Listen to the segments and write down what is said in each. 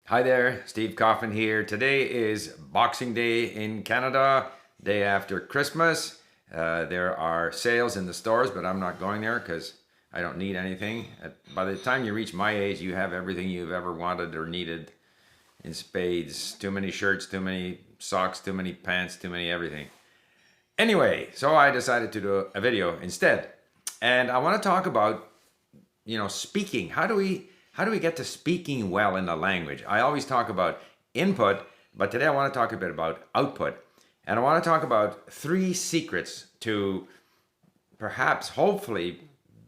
Hi there, Steve Coffin here. Today is Boxing Day in Canada, day after Christmas. There are sales in the stores, but I'm not going there because I don't need anything. By the time you reach my age, you have everything you've ever wanted or needed in spades. Too many shirts, too many socks, too many pants, too many everything. Anyway, so I decided to do a video instead. And I want to talk about speaking. How do we get to speaking well in the language? I always talk about input, but today I want to talk a bit about output. And I want to talk about 3 secrets to perhaps hopefully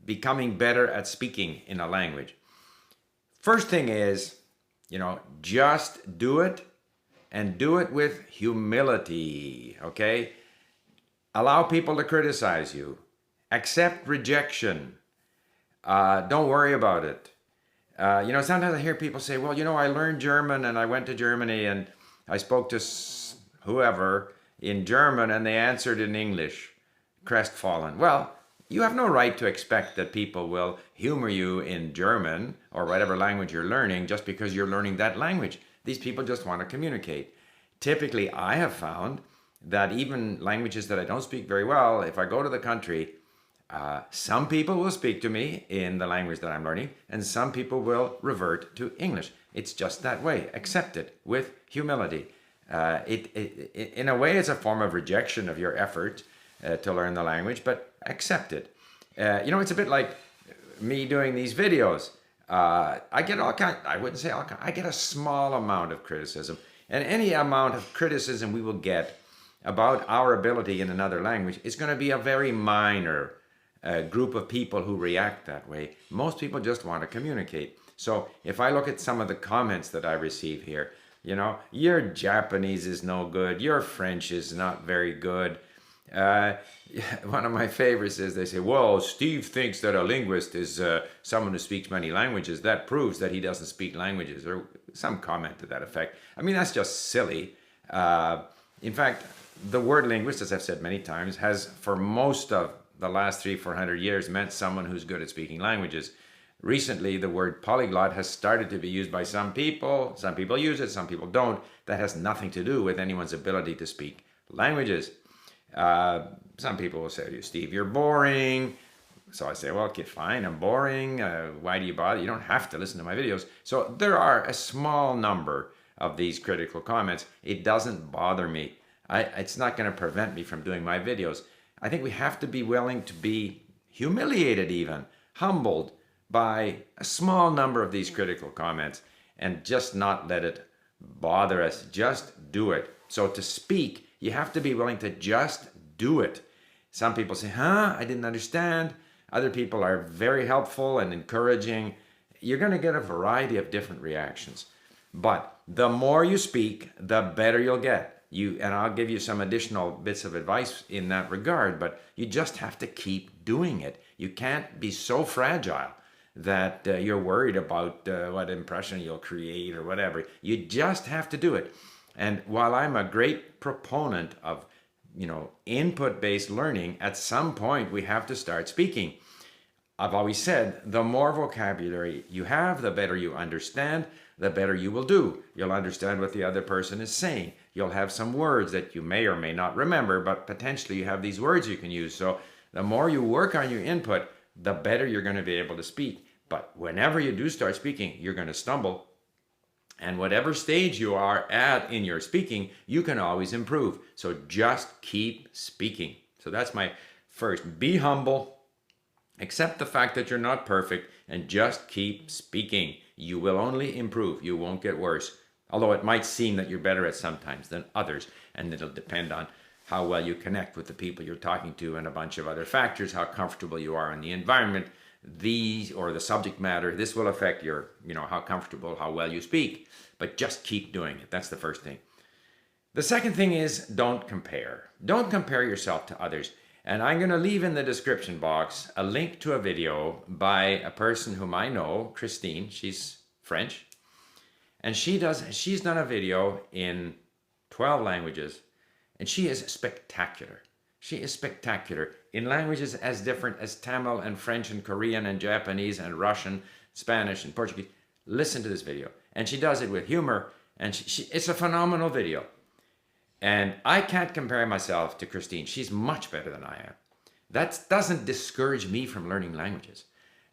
becoming better at speaking in a language. First thing is, just do it, and do it with humility, okay? Allow people to criticize you. Accept rejection. Don't worry about it. Sometimes I hear people say, well, I learned German and I went to Germany and I spoke to whoever in German and they answered in English, crestfallen. Well, you have no right to expect that people will humor you in German or whatever language you're learning just because you're learning that language. These people just want to communicate. Typically, I have found that even languages that I don't speak very well, if I go to the country, some people will speak to me in the language that I'm learning, and some people will revert to English. It's just that way. Accept it with humility. In a way, it's a form of rejection of your effort to learn the language, but accept it. It's a bit like me doing these videos. I get I wouldn't say all kind, I get a small amount of criticism. And any amount of criticism we will get about our ability in another language is going to be a very minor group of people who react that way. Most people just want to communicate. So if I look at some of the comments that I receive here, your Japanese is no good, your French is not very good. One of my favorites is they say, well, Steve thinks that a linguist is someone who speaks many languages. That proves that he doesn't speak languages, or some comment to that effect. I mean, that's just silly. In fact, the word linguist, as I've said many times, has for most of the last 300-400 years meant someone who's good at speaking languages. Recently, the word polyglot has started to be used by some people. Some people use it, some people don't. That has nothing to do with anyone's ability to speak languages. Some people will say, Steve, you're boring. So I say, well, okay, fine, I'm boring. Why do you bother? You don't have to listen to my videos. So there are a small number of these critical comments. It doesn't bother me. It's not going to prevent me from doing my videos. I think we have to be willing to be humiliated even, humbled by a small number of these critical comments and just not let it bother us. Just do it. So to speak, you have to be willing to just do it. Some people say, I didn't understand. Other people are very helpful and encouraging. You're going to get a variety of different reactions. But the more you speak, the better you'll get. And I'll give you some additional bits of advice in that regard, but you just have to keep doing it. You can't be so fragile that you're worried about what impression you'll create or whatever. You just have to do it. And while I'm a great proponent of, input-based learning, at some point we have to start speaking. I've always said, the more vocabulary you have, the better you understand, the better you will do. You'll understand what the other person is saying. You'll have some words that you may or may not remember, but potentially you have these words you can use. So the more you work on your input, the better you're going to be able to speak. But whenever you do start speaking, you're going to stumble. And whatever stage you are at in your speaking, you can always improve. So just keep speaking. So that's my first. Be humble. Accept the fact that you're not perfect and just keep speaking. You will only improve. You won't get worse. Although it might seem that you're better at sometimes than others, and it'll depend on how well you connect with the people you're talking to and a bunch of other factors, how comfortable you are in the environment, or the subject matter. This will affect your, how comfortable, how well you speak. But just keep doing it. That's the first thing. The second thing is don't compare. Don't compare yourself to others. And I'm going to leave in the description box a link to a video by a person whom I know, Christine. She's French. And she's done a video in 12 languages, and she is spectacular. She is spectacular in languages as different as Tamil and French and Korean and Japanese and Russian, Spanish and Portuguese. Listen to this video. and she does it with humor, and it's a phenomenal video. And I can't compare myself to Christine. She's much better than I am. That doesn't discourage me from learning languages.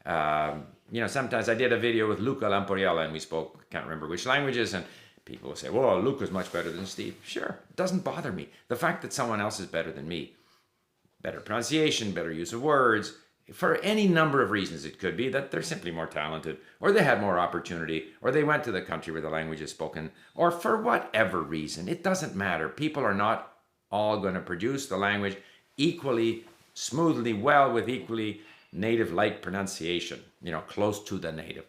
Sometimes I did a video with Luca Lamporiella and we spoke, can't remember which languages, and people will say, well, Luca's much better than Steve. Sure, it doesn't bother me. The fact that someone else is better than me, better pronunciation, better use of words, for any number of reasons. It could be that they're simply more talented, or they had more opportunity, or they went to the country where the language is spoken, or for whatever reason. It doesn't matter. People are not all going to produce the language equally, smoothly, well, with equally native-like pronunciation, close to the native.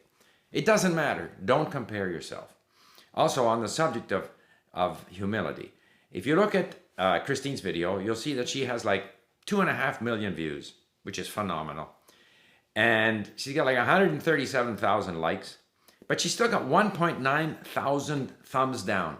It doesn't matter. Don't compare yourself. Also, on the subject of humility, if you look at Christine's video, you'll see that she has like 2.5 million views, which is phenomenal. And she's got like 137,000 likes, but she's still got 1.9 thousand thumbs down.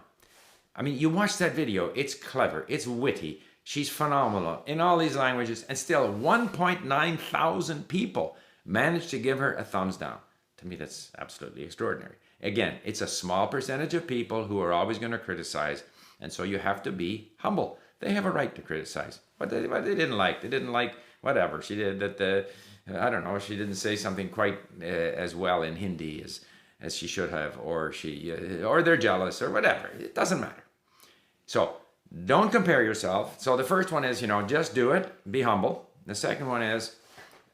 I mean, you watch that video, it's clever, it's witty, she's phenomenal in all these languages, and still 1.9 thousand people managed to give her a thumbs down. To me, that's absolutely extraordinary. Again, it's a small percentage of people who are always going to criticize, and so you have to be humble. They have a right to criticize. What they didn't like. They didn't like whatever. She did that, I don't know, she didn't say something quite as well in Hindi as she should have, or they're jealous, or whatever. It doesn't matter. So don't compare yourself. So the first one is, just do it, be humble. The second one is,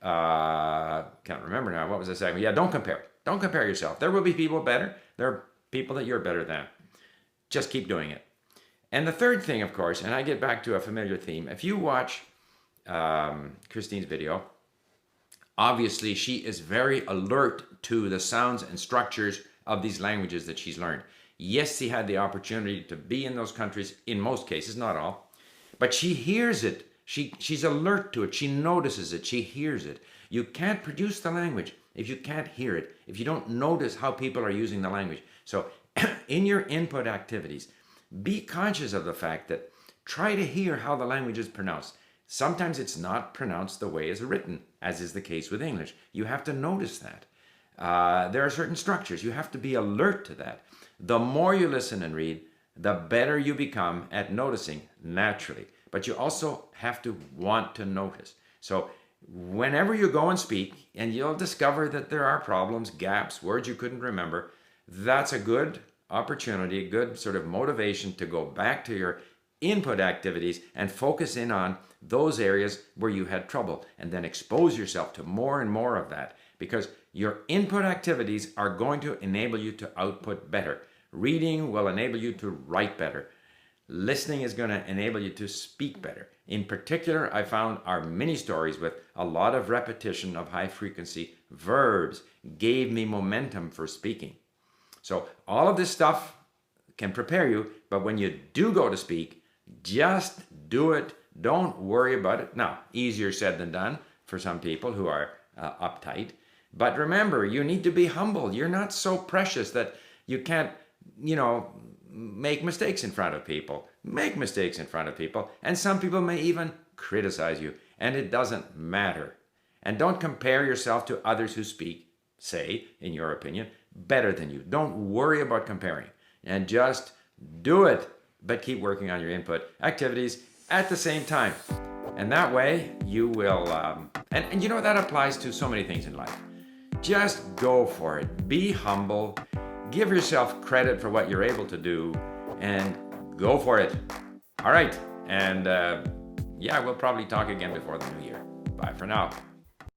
can't remember now, what was the second? Yeah, don't compare. Don't compare yourself. There will be people better. There are people that you're better than. Just keep doing it. And the third thing, of course, and I get back to a familiar theme, if you watch Christine's video, obviously she is very alert to the sounds and structures of these languages that she's learned. Yes, she had the opportunity to be in those countries, in most cases, not all, but she hears it. She's alert to it. She notices it. She hears it. You can't produce the language if you can't hear it, if you don't notice how people are using the language. So in your input activities, be conscious of the fact that try to hear how the language is pronounced. Sometimes it's not pronounced the way it's written, as is the case with English. You have to notice that. There are certain structures. You have to be alert to that. The more you listen and read, the better you become at noticing naturally. But you also have to want to notice. So whenever you go and speak, and you'll discover that there are problems, gaps, words you couldn't remember, that's a good opportunity, a good sort of motivation to go back to your input activities and focus in on those areas where you had trouble, and then expose yourself to more and more of that, because your input activities are going to enable you to output better. Reading will enable you to write better. Listening is going to enable you to speak better. In particular, I found our mini stories with a lot of repetition of high frequency verbs gave me momentum for speaking. So all of this stuff can prepare you, but when you do go to speak, just do it. Don't worry about it. Now, easier said than done for some people who are uptight. But remember, you need to be humble. You're not so precious that you can't, make mistakes in front of people. Make mistakes in front of people. And some people may even criticize you. And it doesn't matter. And don't compare yourself to others who speak, say, in your opinion, better than you. Don't worry about comparing. And just do it. But keep working on your input activities at the same time. And that way you will, and that applies to so many things in life. Just go for it. Be humble. Give yourself credit for what you're able to do, and go for it. All right. And we'll probably talk again before the new year. Bye for now.